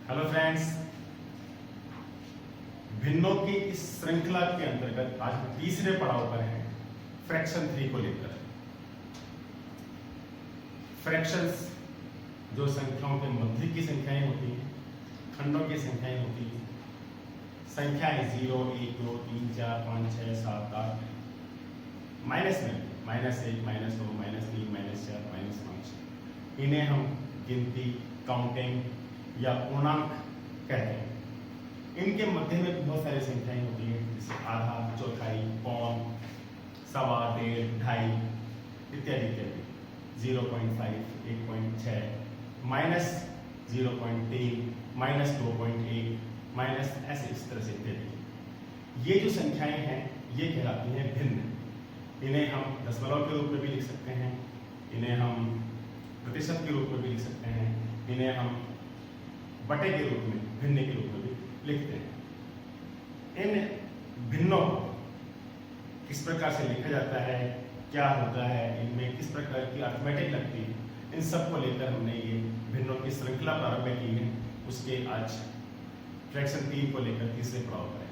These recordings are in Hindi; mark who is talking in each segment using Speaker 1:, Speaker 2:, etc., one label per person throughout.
Speaker 1: हेलो फ्रेंड्स, भिन्नों की इस श्रृंखला के अंतर्गत आज हम तीसरे पड़ाव पर हैं फ्रैक्शन 3 को लेकर। फ्रैक्शंस जो संख्याओं के मध्य की संख्याएं होती हैं, खंडों की संख्याएं होती हैं, संख्याएं 0, 1, 2, 3, 4, 5, 6, 7, 8, माइनस में -1, -2, -3, -4, -5, इन्हें हम गिनती, काउंटिंग या पूर्णांक कहते हैं। इनके मध्य में बहुत सारी संख्याएं होती हैं, जैसे आधा, चौथाई, पौन, सवा, डेढ़, ढाई इत्यादि इत्यादि। 0.5, 1.6, -0.3, -2.1, माइनस ऐसे इस तरह से इत्यादि। ये जो संख्याएं हैं ये कहलाती हैं भिन्न। इन्हें हम दशमलव के रूप में भी लिख सकते हैं, इन्हें हम प्रतिशत के रूप में भी लिख सकते हैं, इन्हें हम बटे के रूप में, भिन्न के रूप में भी लिखते हैं। इन भिन्नों को किस प्रकार से लिखा जाता है, क्या होता है, इनमें किस प्रकार की अर्थमेटिक लगती है, इन सब को लेकर हमने ये भिन्नों की श्रृंखला प्रारंभ की है। उसके आज फ्रैक्शन 3 को लेकर तीसरे पड़ाव पर है।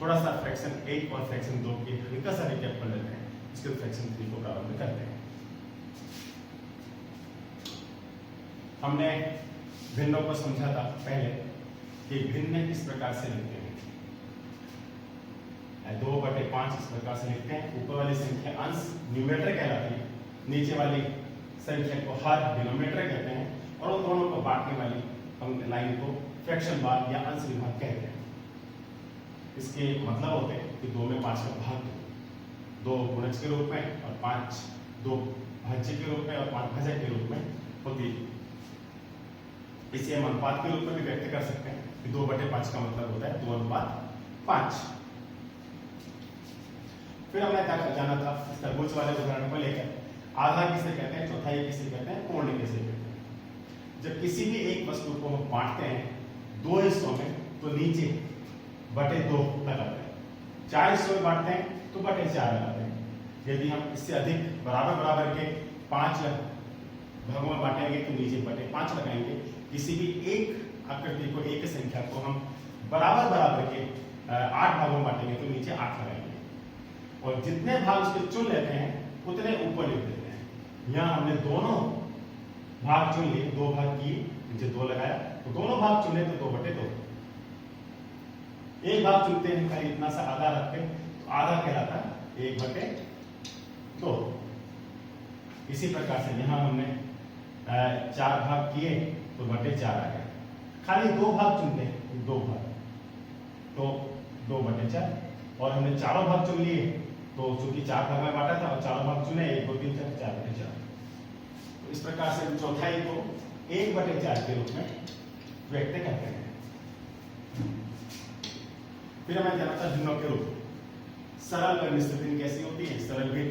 Speaker 1: थोड़ा सा फ्रैक्शन 1 और फ्रैक्शन 2 के हल्का सा रिकैप कर लेते हैं, उसके बाद फ्रैक्शन 3 को प्रारंभ करते हैं। हमने भिन्नों को समझा था पहले कि भिन्न इस प्रकार से लिखते हैं, 2/5 इस प्रकार से लिखते हैं। ऊपर वाली संख्या अंश न्यूमरेटर कहलाती है, नीचे वाली संख्या को हर डिनोमिनेटर कहते हैं, और उन दोनों को बांटने वाली हम लाइन को फ्रैक्शन बार या अंश विभाग कहते हैं। इसके मतलब होते हैं कि 2 में 5 का भाग, 2 गुणज के रूप में और 5 2 भाज्य के रूप में और 5 भाजक के रूप में होती है। इसे हम अनुपात के रूप में भी व्यक्त कर सकते हैं कि 2/5 का मतलब होता है 2:5। फिर हमने जाना था इस तरबूज वाले उदाहरण को लेकर, आधा किसे कहते हैं, चौथाई किसे कहते हैं, पूर्ण किसे कहते हैं। जब किसी भी एक वस्तु को हम बांटते हैं 2 हिस्सों में तो नीचे बटे 2 लगाते हैं, 4 हिस्सों में बांटते हैं तो बटे 4 लगाते हैं। यदि हम इससे अधिक बराबर बराबर के 5 भागों में बांटेंगे तो नीचे बटे 5 लगाएंगे। किसी भी एक आकृति को, एक संख्या को हम बराबर बराबर के 8 भागों में बांटेंगे तो नीचे 8 लगाएंगे, और जितने भाग उसके चुन लेते हैं उतने ऊपर लिख देते हैं। यहाँ हमने दोनों भाग चुन लिए, 2 भाग किए, नीचे 2 लगाया, तो दोनों भाग चुने तो 2/2। एक भाग चुनते हैं खाली इतना सा आधा रखते हैं तो आधा कहलाता है 1/2। इसी प्रकार से यहाँ हमने 4 भाग किए तो बटे 4 आ गया। खाली 2 भाग चुनते हैं, 2 भाग तो 2/4, और हमने चारों भाग चुन लिए तो चूंकि 4 भाग में बांटा था और चारों भाग चुने, 1, 2, 3, 4, 4/4। तो इस प्रकार से हम चौथाई को 1/4 के रूप में व्यक्त करते हैं। फिर हमें जाना था भिन्नों के रूप। सरल व मिश्र भिन्न कैसी होती है? सरल भिन्न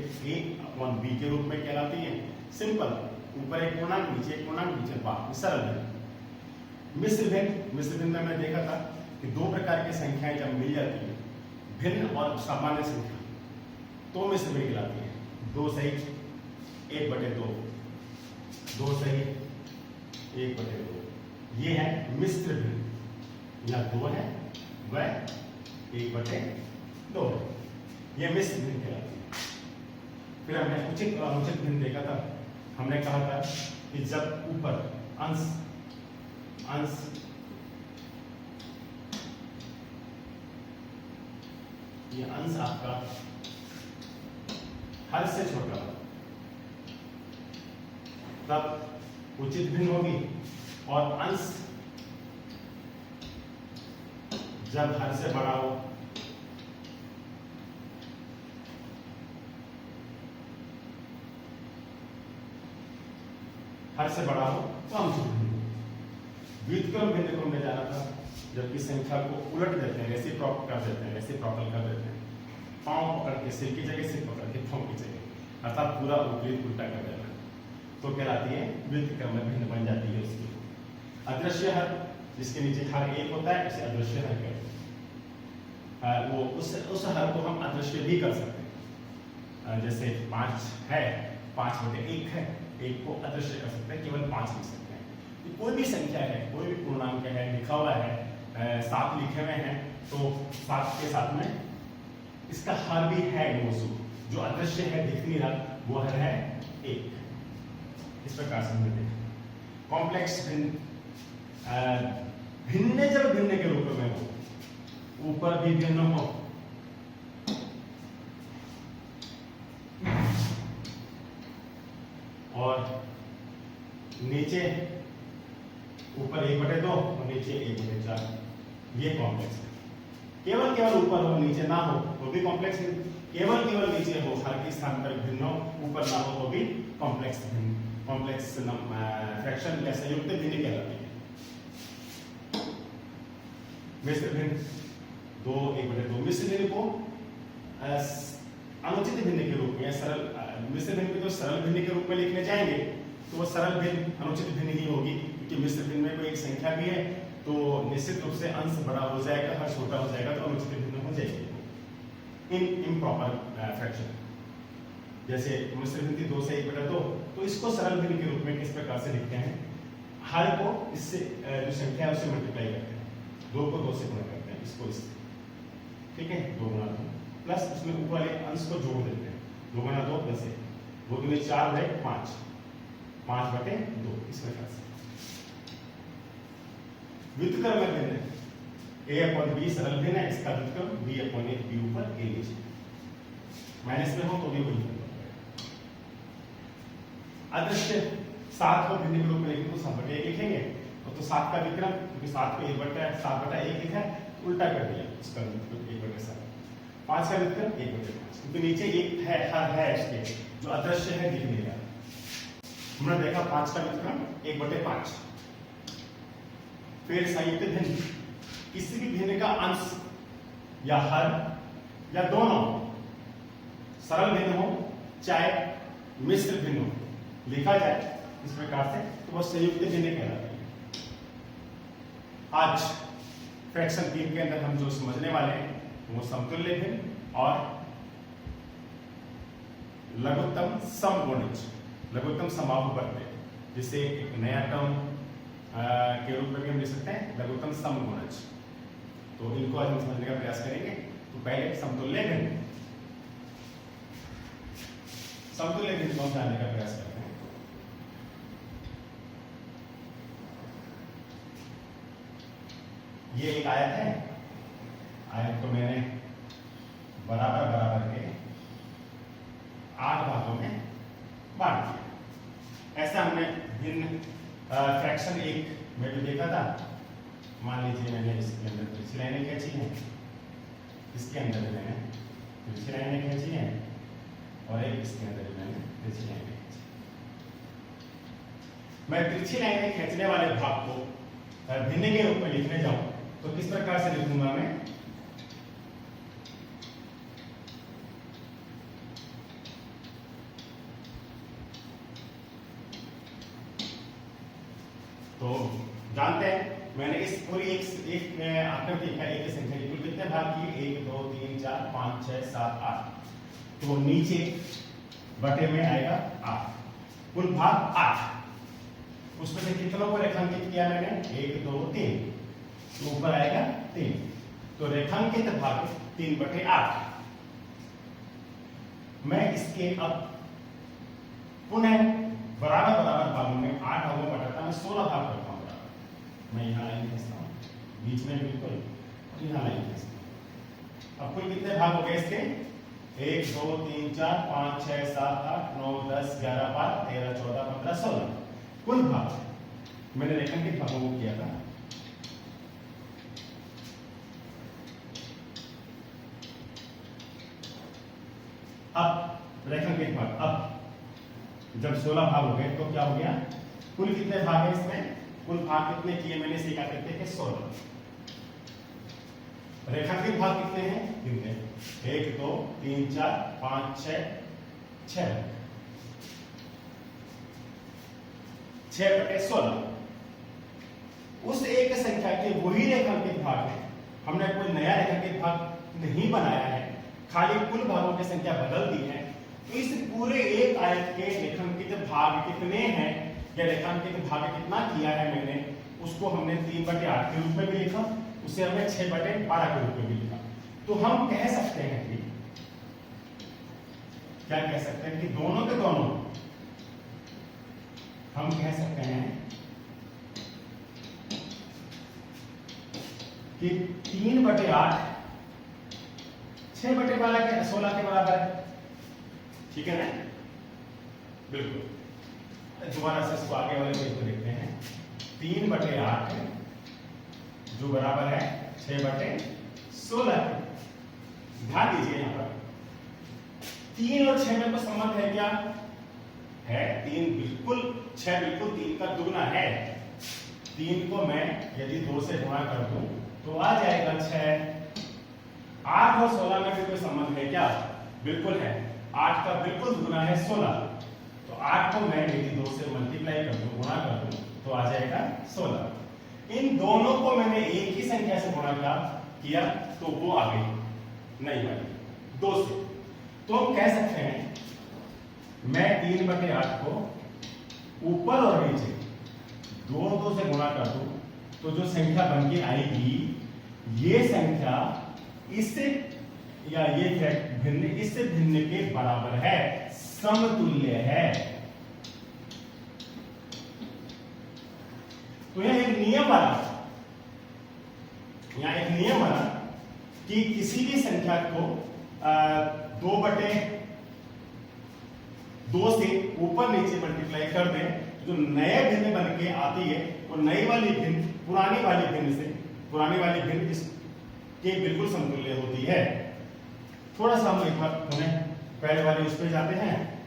Speaker 1: a/b के रूप में कहलाती है। सिंपल, ऊपर एक पूर्णांक, नीचे एक पूर्णांक, नीचे भाग, सरल भिन्न। मिश्र भिन्न में हमने देखा था कि 2 प्रकार की संख्याएं जब मिल जाती है, भिन्न और सामान्य संख्या, तो मिश्र भिन्न कहलाती है। 2 सहित 1/2, 2 सहित 1/2, ये है मिश्र भिन्न। या 2 है वह 1/2 है, ये मिश्र भिन्न कहलाती है। फिर हमने उचित और अनुचित भिन्न देखा था। हमने कहा था कि जब ऊपर अंश ये अंश आपका हर से छोटा हो तब उचित भिन्न होगी, और अंश जब हर से बड़ा हो तो अनुचित भिन्न। व्युत्क्रम भिन्न को हमने जाना था, जबकि संख्या को उलट देते हैं, रेसिप्रोकल कर देते हैं, पांव पकड़ के सिर की जगह, सिर पकड़ के पांव की जगह, अर्थात पूरा उल्टा कर देना, तो कहलाती है व्युत्क्रम भिन्न बन जाती है उसकी। अदृश्य हर, जिसके नीचे हर 1 होता है, उसे अदृश्य हर कहते हैं। वो उस हर को हम अदृश्य भी कर सकते हैं। जैसे 5 है, 5/1 है, 1 को अदृश्य कर सकते हैं, केवल 5 लिख सकते हैं। कि कोई भी संख्या है, कोई भी पूर्णांक है, लिखा हुआ है 7 लिखे हुए हैं, तो 7 के साथ में इसका हर भी है मौजूद, जो अदृश्य है, दिख नहीं रहा, वो हर है 1। इस प्रकार से हमने देखा। कॉम्प्लेक्स भिन्न जब भिन्न के रूप में हो, ऊपर भी भिन्न हो, और नीचे ऊपर 1/2 और नीचे 1/4, ये कॉम्प्लेक्स है। केवल ऊपर हो, नीचे ना हो तो भी कॉम्प्लेक्स है। केवल नीचे हो, हर के स्थान पर भिन्न हो, ऊपर ना हो तो भी कॉम्प्लेक्स फ्रैक्शन या संयुक्त भिन्न कहलाती है। मिश्र भिन्न 2 1/2 मिश्र भिन्न को अनुचित भिन्न के रूप में, सरल मिश्र भिन्न को तो सरल भिन्न के रूप में लिखने जाएंगे तो वो सरल भिन्न अनुचित भिन्न ही होगी, क्योंकि मिश्र भिन्न में कोई एक संख्या भी है तो निश्चित रूप से अंश बड़ा हो जाएगा, हर छोटा हो जाएगा, तो अनुचित भिन्न हो जाएगी। इम्प्रॉपर फ्रैक्शन जैसे मिश्र भिन्न 2 से 1/2, तो इसको सरल भिन्न के रूप में किस प्रकार से लिखते हैं, हर को इससे जो संख्या है उससे मल्टीप्लाई करते हैं, 2 को 2 से गुणा करते हैं, इसको इससे, ठीक है, 2 गुणा 2 प्लस उसमें ऊपर वाले अंश को जोड़ देते हैं, 2 गुणा 2 10 है, 2 दूनी 4 है 5, 5/2, इस प्रकार से। व्युत्क्रम में भिन्न a/b सरल भिन्न है, इसका व्युत्क्रम b/a, b ऊपर a नीचे, माइनस में हो तो भी वही होगा। अदृश्य 7 को भिन्न के रूप में लिखेंगे तो 7/1 लिखेंगे, तो 7 का विक्रम, क्योंकि 7 को 7/1 लिखा है, उल्टा कर दिया, उसका विक्रम 1/7, 5 का विक्रम 1/5, क्योंकि नीचे एक है, हर है इसके जो अदृश्य है, दिख नहीं रहा। हमने देखा 5 का विक्रम 1/5। फिर संयुक्त भिन्न, किसी भी भिन्न का अंश या हर या दोनों सरल भिन्न हो चाहे मिश्र भिन्न हो, लिखा जाए इस प्रकार से, तो वह संयुक्त भिन्न कहलाता है। आज फ्रैक्शन 3 के अंदर हम जो समझने वाले हैं वो समतुल्य भिन्न और लघुत्तम समगुणज, लघुत्तम समबाहु प्रत्यय, जिसे एक नया टर्म के रूप में भी हम लिख सकते हैं, लघुत्तम समगुणज। तो इनको आज हम समझने का प्रयास करेंगे। तो पहले समतुल्य भिन्न, समतुल्य भिन्न को जानने का प्रयास करते हैं। ये एक आयत है, आयत को मैंने बराबर के 8 भागों में बांट दिया। ऐसा हमने भिन्न फ्रैक्शन 1 में भी देखा था। मान लीजिए मैंने इसके अंदर तिरछी लाइनें खींची हैं, इसके अंदर मैंने तिरछी लाइनें खींची हैं, और एक इसके अंदर मैंने तिरछी लाइनें खींची। मैं तिरछी लाइनें खींचने वाले भाग को भिन्न के रूप में लिखने जाऊं तो किस प्रकार से लिखूंगा मैं, तो जानते हैं मैंने इस पूरी एक आकृति का एक संख्या की कुल कितने भाग किए, 1 2 3 4 5 6 7 8, तो नीचे बटे में आएगा 8, कुल भाग 8। उसमें से कितनों को रेखांकित किया मैंने, 1 2 3, तो ऊपर आएगा 3, तो रेखांकित भाग 3/8। मैं इसके अब पुनः बराबर भागों में 8 भागों में बटाता, मैं 16 भाग करता हूँ बराबर। मैं यहाँ लाइन खींचता हूँ बीच में बिल्कुल, यहाँ लाइन खींचता हूँ। अब कुल कितने भाग हो गए इसके, 1 2 3 4 5 6 7 8 9 10 11 12 13 14 15 16 कुल भाग मैंने रेखांकित भागों को किया था। अब रेखांकित भाग, अब जब 16 भाग हो गए तो क्या हो गया, कुल कितने भाग है इसमें, कुल भाग कितने किए मैंने इसे क्या करते हैं 16। रेखांकित भाग कितने हैं, कितने, 1 2 3 4 5 6 6 6/16। उस एक संख्या के वही रेखांकित भाग है, हमने कोई नया रेखांकित भाग नहीं बनाया है, खाली कुल भागों की संख्या बदल दी है। तो इस पूरे एक आयत के रेखांकित भाग कितने हैं, या रेखांकित भाग कितना किया है मैंने, उसको हमने 3/8 के रूप में भी लिखा, उसे हमने 6/12 के रूप में भी लिखा। तो हम कह सकते हैं कि क्या कह सकते हैं कि दोनों के दोनों हम कह सकते हैं कि 3/8 6/12 के 16 के बराबर है, ठीक है ना? बिल्कुल। दोबारा से इसको आगे वाले पेज को देखते हैं। 3/8 जो बराबर है 6/16 के। ध्यान दीजिए यहां पर 3 और 6 में कोई संबंध है क्या? है। 3 बिल्कुल, 6 बिल्कुल 3 का दुगना है। 3 को मैं यदि 2 से गुणा कर दूं तो आ जाएगा 6। 8 और 16 में भी कोई संबंध है क्या? बिल्कुल है। 8 का बिल्कुल दुगना है 16, तो 8 को मैं यदि 2 से मल्टीप्लाई कर दूं, गुणा कर दूं तो आ जाएगा 16। इन दोनों को मैंने एक ही संख्या से गुणा किया तो वो आ गई नहीं वाली 2 से। तो हम कह सकते हैं मैं 3/8 को ऊपर और नीचे 2 से गुणा कर दूं तो जो संख्या बन के आएगी ये संख्या इससे या ये भिन्न इससे भिन्न के बराबर है, समतुल्य है। तो यह एक नियम बना, यहां एक नियम बना कि किसी भी संख्या को 2/2 से ऊपर नीचे मल्टीप्लाई कर दें, जो नए भिन्न बन के आती है वो नई वाली भिन्न पुरानी वाली भिन्न इसके बिल्कुल समतुल्य होती है। थोड़ा सा हम एक बार पहले वाली उस पर जाते हैं।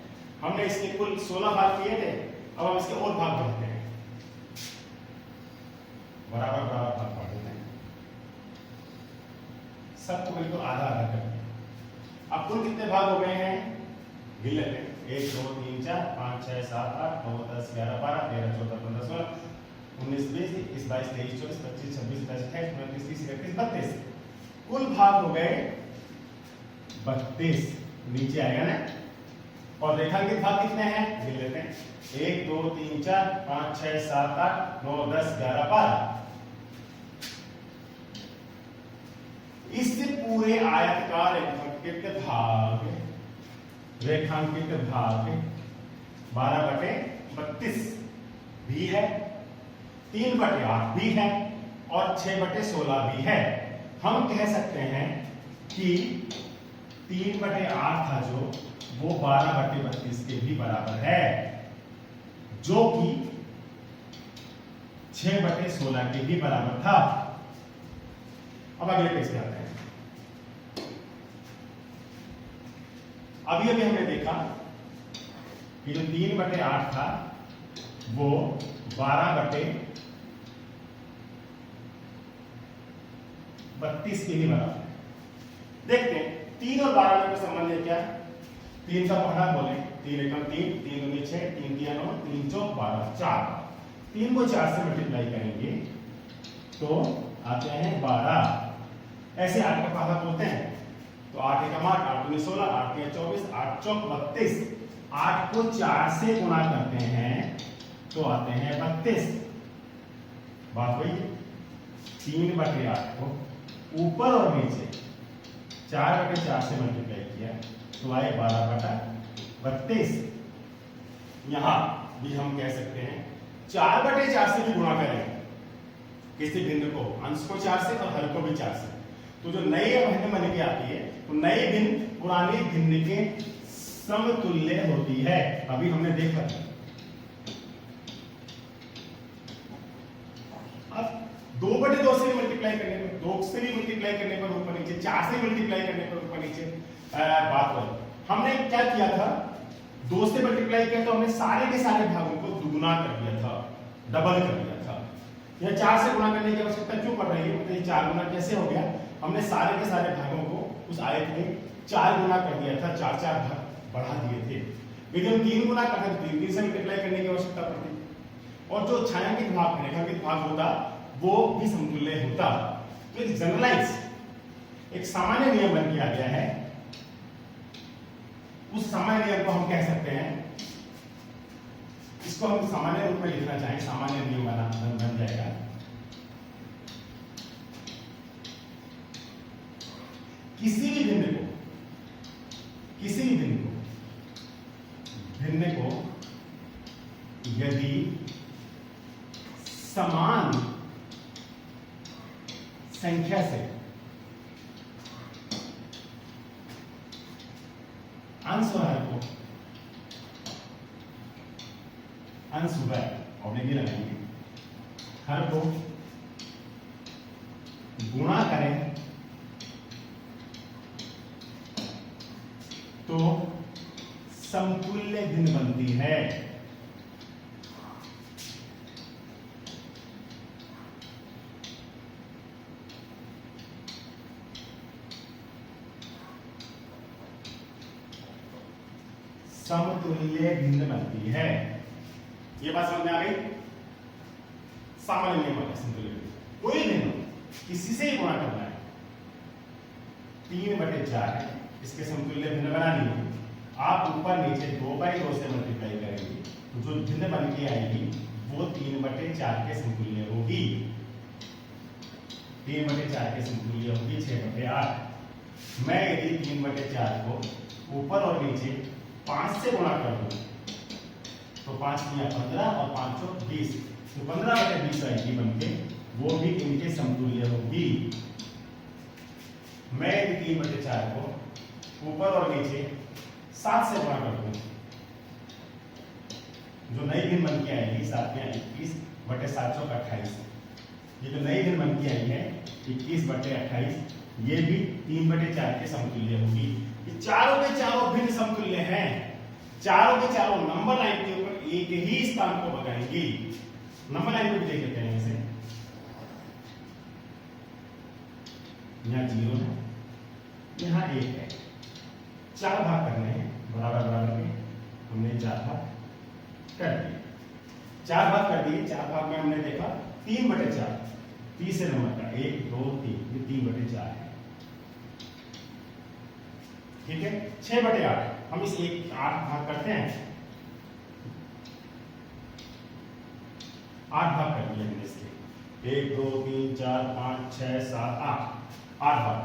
Speaker 1: हमने इसके कुल 16 भाग किए थे, अब हम इसके और भाग करते हैं, बराबर बराबर भाग पढ़ देते हैं, सबको बिल्कुल आधा आधा करते हैं। अब कुल कितने भाग हो गए हैं? गिन लेते हैं। 1 2 3 4 5 6 7 8 9 10 11 12 13 14 15 16 19 20 21 22 23 24 25 26 27 28 29 30 31 32। कुल भाग हो गए 32। नीचे आएगा ना? और रेखांकित भाग कितने हैं? गिन लेते हैं। 1 2 3 4 5 6 7 8 9 10 11 12। इस पूरे आयतकार रेखांकित भाग 12/32 भी है, 3/8 भी है और 6/16 भी है। हम कह सकते हैं कि 3/8 था जो वो 12/32 के भी बराबर है, जो कि 6/16 के भी बराबर था। अब अगले पेज पे आते हैं। अभी हमने देखा कि जो 3/8 था वो 12/32 के भी बराबर है। देखते हैं 3 और 12 में संबंध है क्या? 3 का पढ़ा बोले 3 एकम 3 3 दूनी 6 3 3 9 3 चौक 12 4। 3 को 4 से मल्टीप्लाई करेंगे तो आते हैं 12। ऐसे 8 का पढ़ा बोलते हैं तो 8 एकम 8 8 दूनी 16 8 3 24 8 चौक 32। 8 को 4 से गुणा करते हैं तो आते हैं 32। बात वही है। 3/8 को ऊपर और नीचे 4/4 से मल्टीप्लाई किया तो आए 12/32। यहां भी हम कह सकते हैं 4/4 से भी गुणा करें किसी भिन्न को, अंश को 4 से और हर को भी 4 से, तो जो नई भिन्न बन के आती है तो नई भिन्न पुरानी भिन्न के समतुल्य होती है। अभी हमने देखा। अब 2/2 से मल्टीप्लाई करने पर, 2 से भी मल्टीप्लाई करने पर ऊपर नीचे, 4 से मल्टीप्लाई करने पर ऊपर नीचे बात हो। हमने क्या किया था? 2 से मल्टीप्लाई किया तो हमने सारे के सारे भागों को दुगुना कर दिया था, डबल कर दिया था। यह 4 से गुणा करने की आवश्यकता क्यों पड़ रही है? मतलब ये 4 गुना कैसे हो गया? हमने सारे के सारे भागों को उस आयत में 4 गुना कर दिया था, 4 भाग बढ़ा दिए थे। यदि हम 3 गुना करते तो 3 से मल्टीप्लाई करने की आवश्यकता पड़ती और जो छायांकित भाग रेखांकित भाग होता वो भी समतुल्य होता। तो एक जनरलाइज एक सामान्य नियम बन के आ गया है। उस सामान्य नियम को हम कह सकते हैं इसको हम सामान्य रूप में लिखना चाहें, सामान्य नियम बन जाएगा। किसी भी भिन्न को यदि समान संख्या से अंश लगाएंगे, हर को गुणा करें तो समतुल्य भिन्न बनती है। समतुल्य भिन्न बनती है। ये बात समझ में आ गई? सामान्य नियम है समतुल्य भिन्न। कोई भिन्न किसी से ही गुणा करना है, 3/4 है, इसके समतुल्य भिन्न बनानी है। आप ऊपर नीचे 2/2 से मल्टीप्लाई करेंगे तो जो भिन्न बन के आएगी वो 3/4 के समतुल्य होगी। 3/4 के समतुल्य होगी 6/8। मैं यदि 3/4 को ऊपर और नीचे 5 से गुणा कर दूं तो 5 × 15 और 5 × 20, तो 15/20 आएगी बनके, वो भी इनके समतुल्य होगी। मैं यदि 3/4 को ऊपर और नीचे 7 से गुणा कर दूं, जो नई भिन्न बन के आएगी 7 में 21/7 का 28। ये जो नई भिन्न बन के आई है 21/28, ये भी 3/4 के समतुल्य होगी। ये चारों के चारों भिन्न समतुल्य हैं। चारों के चारों नंबर लाइन के ऊपर एक ही स्थान को बताएंगी। नंबर लाइन को भी देख लेते हैं। इसे यहाँ 0 है, यहाँ 1 है। 4 भाग करने हैं बराबर के, हमने 4 भाग कर दिए। 4 भाग कर दिए। 4 भाग में हमने देखा 3/4, तीसरे नंबर का 1 2 3, ये 3/4 है। ठीक है। 6/8 हम इस 8 भाग करते हैं। 8 भाग कर दिए हमने इसके, 1 2 3 4 5 6 7 8 भाग।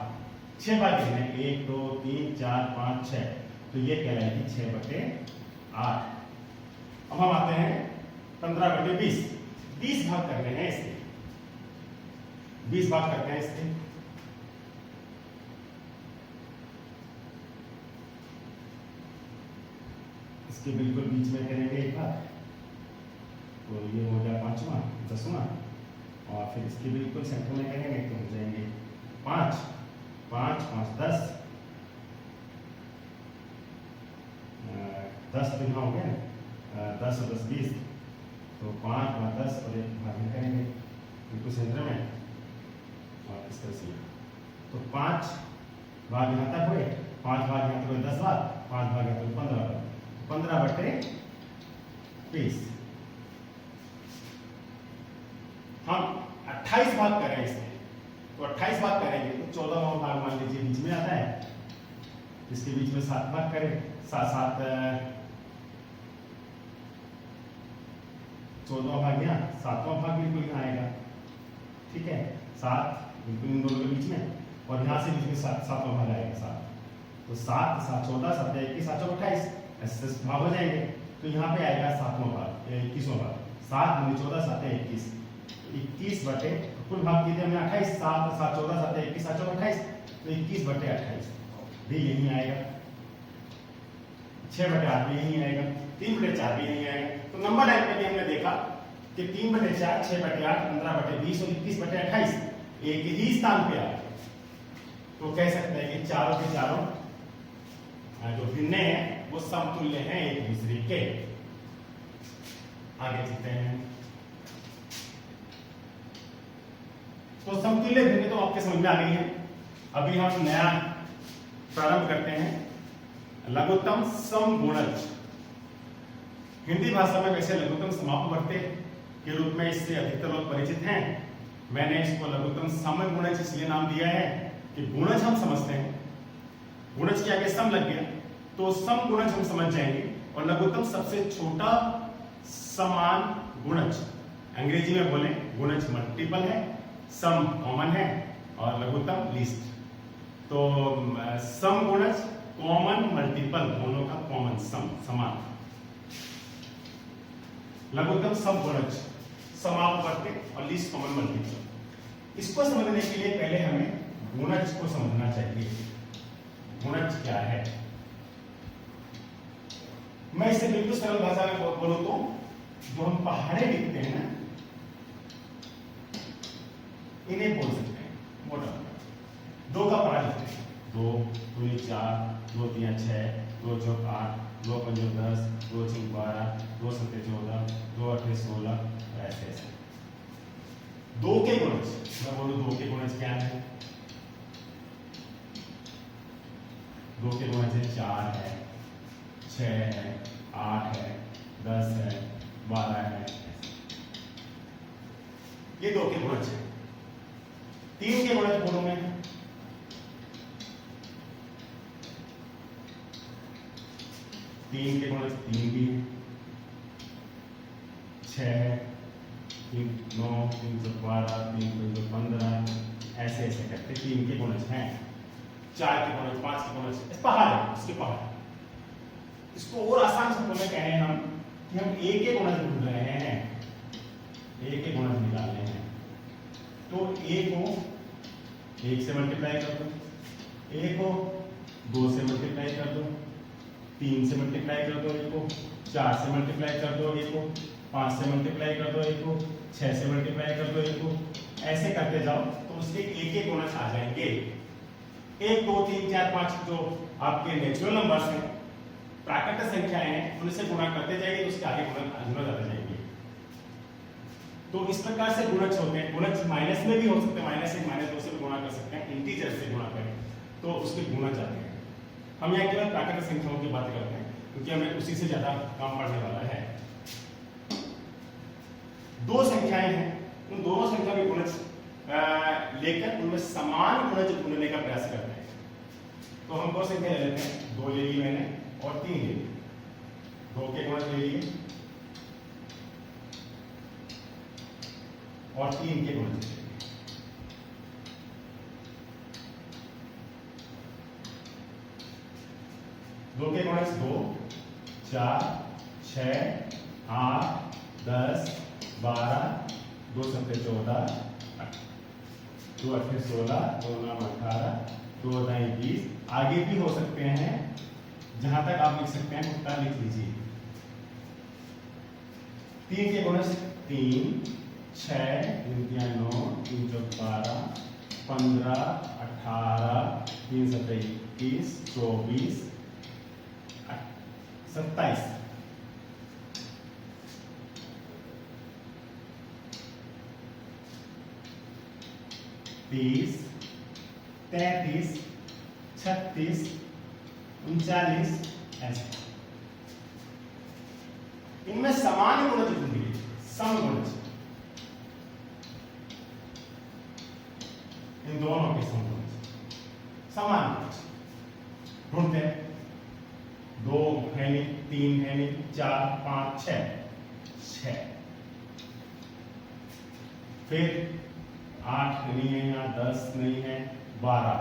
Speaker 1: 6 भाग कितने? 1 2 3 4 5 6, तो ये कहलाएगी 6/8। अब हम आते हैं 15/20। 20 भाग करने हैं इसके, 20 भाग करते हैं इसके। इसके बिल्कुल बीच में करेंगे एक भाग, तो ये हो गया 5वां 10वां, और फिर इसके बिल्कुल सेंटर में करेंगे तो हो जाएंगे 5 5 5 10 10 तो यहाँ हो गया ना, 10 और 10 20, तो 5 5 10 और एक भाग में करेंगे बिल्कुल सेंटर में, और इस तरह से तो 5 भाग यहाँ तक हुए, 5 भाग यहाँ तक हुए 10 भाग, 5 भाग यहाँ तक 15 भाग, 15/20। हम 28 भाग कर रहे हैं इसमें, तो 28 भाग करेंगे तो 14वां भाग मान लीजिए बीच में आता है, इसके बीच में 7 भाग करें, 14वां भाग यहाँ, 7वां भाग बिल्कुल यहाँ आएगा। ठीक है, 7 बिल्कुल इन दोनों के बीच में, और यहाँ से बीच में 7वां भाग आएगा 7, तो 7 7 14 7 21 7 28 ऐसे भाग हो जाएंगे। तो यहाँ पे आएगा 7वां भाग 21वां भाग, 7 × 14 7 21, 21 बटे कुल भाग किए थे हमने 28, 7 7 14 7 21 7 28, तो 21/28 भी यही आएगा। 6/8 भी यही आएगा, 3/4 भी यही आएगा। तो नंबर लाइन पे भी हमने देखा कि 3/4 6/8 15/20 और 21/28 एक ही स्थान पे आए, तो कह सकते हैं कि चारों के चारों जो भिन्न हैं वो समतुल्य हैं एक दूसरे के। आगे चलते हैं। तो समतुल्य भिन्न तो आपके समझ में आ गई है। अभी हम नया प्रारंभ करते हैं, लघुत्तम समगुणज। हिंदी भाषा में वैसे लघुत्तम समापवर्ती के रूप में इससे अधिकतर लोग परिचित हैं। मैंने इसको लघुत्तम समगुणज इसलिए नाम दिया है कि गुणज हम समझते हैं, गुणज के आगे सम लग गया तो सम गुणज हम समझ जाएंगे, और लघुत्तम सबसे छोटा समान गुणज, अंग्रेजी में बोले गुणज मल्टीपल है, सम कॉमन है और लघुत्तम लीस्ट। तो सम गुणज कॉमन मल्टीपल दोनों का कॉमन सम समान, लघुत्तम सम गुणज समापवर्ती और लीस्ट कॉमन मल्टीपल। इसको समझने के लिए पहले हमें गुणज को समझना चाहिए। गुणज क्या है? मैं इसे बिल्कुल सरल भाषा में बोलूं तो जो हम पहाड़े लिखते हैं ना, इन्हें बोल सकते हैं मोटा दो का पहाड़ लिखते हैं। 2 2 4 2 3 6 2 4 8 2 5 10 2 6 12 2 7 14 2 8 16 ऐसे ऐसे। दो के गुणज, मैं बोलूं दो के गुणज क्या है? दो के गुणज है 4 है, 6 है, 8 है, 10 है, 12 है, ये दो के गुणज है। 3 के गुणज बोलूं मैं, 3 के गुणज 3 भी है, 6 3 9 3 12 3 15 ऐसे ऐसे करके 3 के गुणज हैं। 4 के गुणज, 5 के गुणज, पहाड़ है इसके पहाड़। इसको और आसान शब्दों में कहें हम कि हम ए के गुणज ढूंढ रहे हैं, ए के गुणज निकाल रहे हैं। तो ए को 1 से मल्टीप्लाई कर दो, ए को 2 से मल्टीप्लाई कर दो, 3 से मल्टीप्लाई कर दो, ए को 4 से मल्टीप्लाई कर दो, ए को 5 से मल्टीप्लाई कर दो, ए को 6 से मल्टीप्लाई कर दो, ए को ऐसे करते जाओ तो उसके ए के गुणज आ जाएंगे। 1 2 3 4 5 जो आपके नेचुरल नंबर्स हैं, प्राकृतिक संख्याएं हैं, उनसे गुणा करते जाइए तो उसके आगे गुणज आते जाएंगे। तो इस प्रकार से गुणज होते हैं। गुणज माइनस में भी हो सकते हैं, -1 -2 से भी गुणा कर सकते हैं, इंटीजर से गुणा करें तो उसके गुणज आते हैं। हम यहाँ केवल प्राकृतिक संख्याओं की बात करते हैं क्योंकि हमें उसी से ज्यादा काम पड़ने वाला है। दो संख्याएं हैं, उन दोनों संख्या के गुणज लेकर उनमें समान गुणज ढूंढने का प्रयास करते हैं। तो हम दो संख्या ले लेते हैं, 2 ले ली मैंने और 3 ले ली। 2 के गुणज ले लिए और 3 के गुणज ले लिए। दो के गुणज 2 4 6 8 10 12 2 7 14 2 8 16 2 9 18 2 9 20। आगे भी हो सकते हैं, जहां तक आप लिख सकते हैं उतना लिख लीजिए। 3 के गुणज 3 6 3 9 3 12 15 18 3 7 21 24 27 30 33 36 39 ऐसे। इनमें समान गुणज ढूंढिए, सम गुणज, इन दोनों के सम गुणज, समान गुणज ढूंढते हैं। 2 है नहीं, 3 है नहीं, 4 5 6 फिर 8 नहीं है, यहाँ 10 नहीं है, 12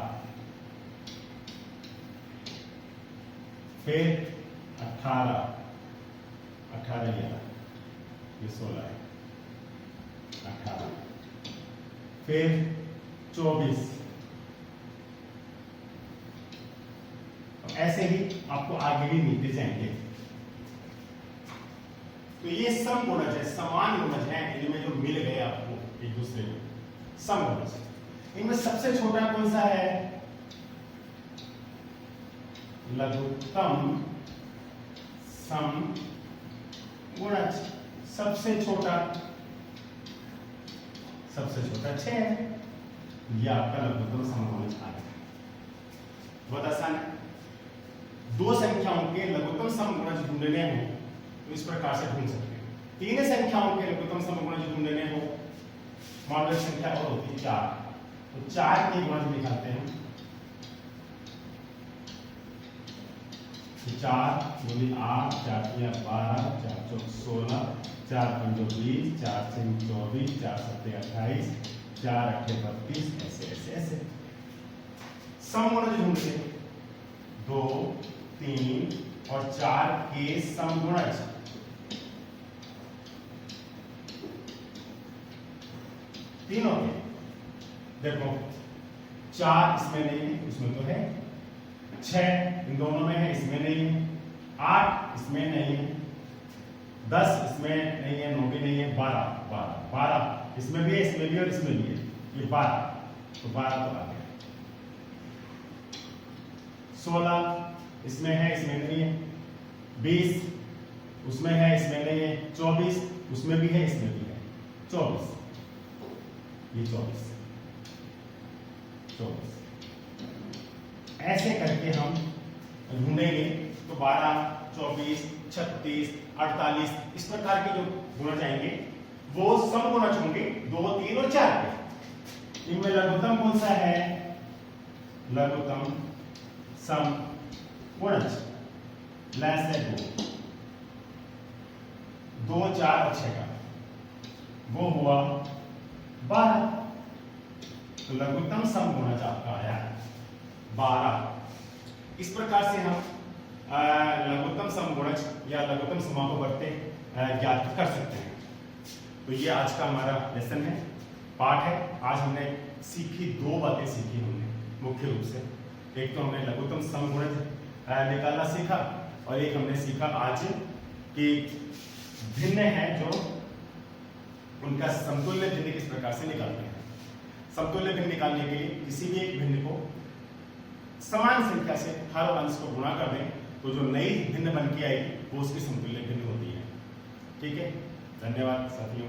Speaker 1: फिर 18 ये 16 है, 18 फिर 24। ऐसे ही आपको आगे भी मिलते जाएंगे। तो ये सम गुणज है, समान गुणज है, इनमें जो मिल गए आपको एक दूसरे को, सम गुणज। इनमें सबसे छोटा कौन सा है? लघुत्तम सम गुणज। सबसे छोटा 6 है, ये आपका लघुत्तम सम गुणज आ गया। बहुत आसान है। दो संख्याओं के लघुत्तम सम गुणज ढूंढने हो तो इस प्रकार से ढूंढ सकते हैं। तीन संख्याओं के लघुत्तम सम गुणज ढूंढने हो, मॉडल संख्या और होती है 4, तो 4 के गुणज निकालते हैं। 4 दूनी 8, 4 तिया 12, 4 चौक 16, 4 पंजो 20, 4 छः 24, 4 सत्ते 28, 4 अट्ठे 32, ऐसे ऐसे ऐसे समगुणज ढूंढते 2, 3 और 4 के समगुणज। तीनों के देखो 4 इसमें नहीं है, इसमें तो है, 6 इन दोनों में है, इसमें नहीं है, 8 इसमें नहीं है, 10 इसमें नहीं है, 9 भी नहीं है, 12 इसमें भी है, इसमें भी और इसमें भी है, ये 12 तो 12 तो आ गया। 16 इसमें है, इसमें नहीं है, 20 उसमें है, इसमें नहीं है, 24 उसमें भी है, इसमें भी है, 24 ये 24 ऐसे करके हम ढूंढेंगे तो 12, 24, 36, 48 इस प्रकार के जो गुणज आएंगे वो समगुणज होंगे 2, 3 और 4 के। इनमें लघुत्तम कौन सा है? लघुत्तम समगुणज लेस है 2, 4 और 6 का वो हुआ 12। तो लघुत्तम समगुणज आपका आया 12। इस प्रकार से हम लघुत्तम समगुणज या लघुत्तम समापवर्ती ज्ञात कर सकते हैं। तो ये आज का हमारा लेसन है, पाठ है। आज हमने सीखी 2 बातें सीखी हमने मुख्य रूप से। एक तो हमने लघुत्तम समगुणज निकालना सीखा और एक हमने सीखा आज कि भिन्न है जो उनका समतुल्य भिन्न किस प्रकार से निकालते हैं। समतुल्य भिन्न निकालने के लिए किसी भी एक भिन्न को समान संख्या से हर अंश को गुणा कर दें तो जो नई भिन्न बन के आएगी वो उसकी समतुल्य भिन्न होती है। ठीक है, धन्यवाद साथियों।